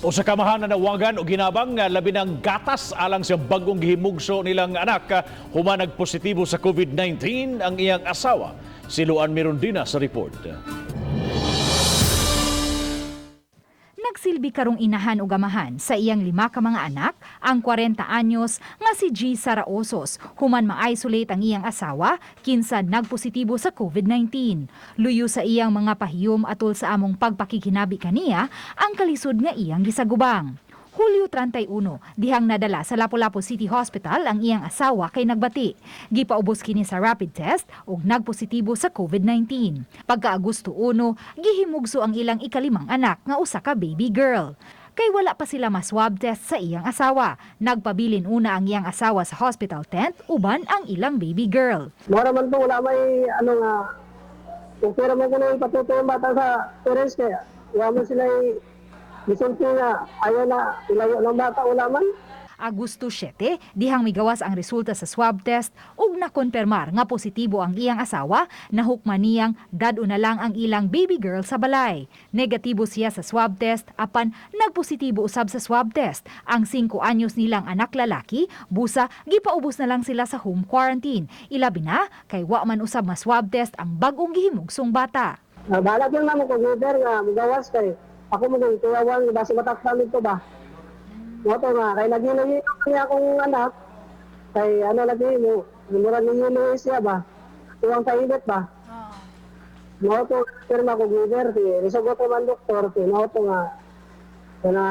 O sa kamahan Nanawagan o ginabang nga labi ng gatas alang sa bag-ong gihimugso nilang anak human nagpositibo sa COVID-19 ang iyang asawa. Si Luan Mirondina sa report. Nagsilbi karong inahan ug amahan sa iyang 5 ka mga anak, ang 40 anyos nga si G. Saraosos, human ma-isolate ang iyang asawa kinsa nagpositibo sa COVID-19. Luyo sa iyang mga pahiyom atol sa among pagpakikinabi kaniya ang kalisod nga iyang gisagubang. Hulyo 31, dihang nadala sa Lapu-Lapu City Hospital ang iyang asawa kay nagbati. Gipaubos kini sa rapid test ug nagpositibo sa COVID-19. Pagka Agosto 1, gihimugso ang ilang ikalimang anak nga usa ka baby girl. Kay wala pa sila ma-swab test sa iyang asawa. Nagpabilin una ang iyang asawa sa hospital tent uban ang ilang baby girl. Mara man po, wala may kung pera mo ko na yung patuto yung bata sa parents kaya wala mo sila gisulti nga ayaw na ilayo ng bata, wala man. Agosto 7, dihang migawas ang resulta sa swab test ug nakonpermar nga positibo ang iyang asawa, nahukman niyang dad-o na lang ang ilang baby girl sa balay. Negatibo siya sa swab test apan nagpositibo usab sa swab test ang 5 anyos nilang anak lalaki, busa gipaubos na lang sila sa home quarantine. Ilabi na kay wa man usab ma swab test ang bag-ong gihimugsong bata. Balag lang naman kung leader nga magawas kay ako mo nang tuyawan basta matakpan ito ba. Moto nga kay nagino niya akong anak kay lagi mo mura niyo siya ba. Tuwang kainit ba. Moto pirma ko leader ti resogot man doktor ti moto nga na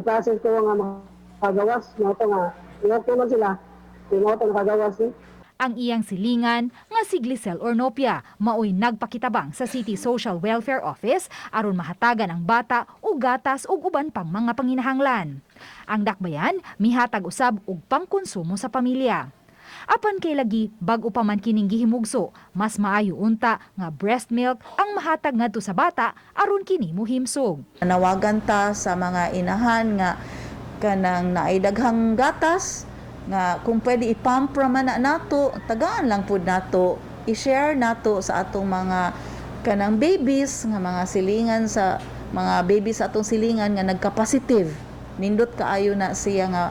process ko nga makagawas moto nga okay man sila ti moto nakagawas ni. Ang iyang silingan nga si Glisel Ornopia maoy nagpakitabang sa City Social Welfare Office aron mahatagan ang bata og gatas ug uban pang mga panginahanglan. Ang dakbayan mihatag usab og pangkonsumo sa pamilya. Apan kay lagi bag-o pa man kining gihimugso, mas maayo unta nga breast milk ang mahatag ngadto sa bata aron kini mohimsog. Nanawagan ta sa mga inahan nga kanang naidaghang gatas nga kung pwede ipump man na nato, tagaan lang pud nato, i-share nato sa atong mga kanang babies nga mga silingan sa mga babies sa atong silingan nga nagka-positive. Nindot kaayo na siya nga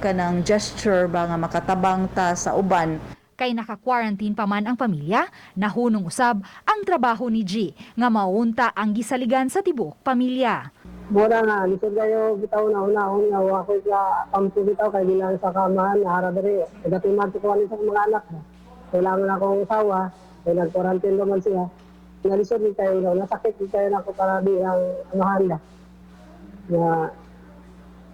kanang gesture ba nga makatabang ta sa uban. Kay naka-quarantine pa man ang pamilya, nahunong usab ang trabaho ni G nga maunta ang gisaligan sa tibuok pamilya. Mura nga, lisod kayo bitaw na una-una nga ako ka kampo bitaw kay bilang sa kamahan na harabere. Dati man ko sa mga anak. Kailangan akong usawa, kay nag-quarantine naman siya. Nalisod ni kayo na nasakit ni kayo na ako para di ang amahan na. Nga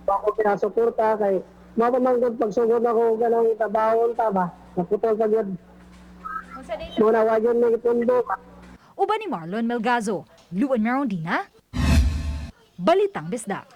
ako pinasuporta kay mapamanggod pagsugod ako ganang tabawon ta ba. Naputol ka yun. Muna wajon may pundo. Uban ni Marlon Melgazo, Luan Mirondina, Balitang Bisdak.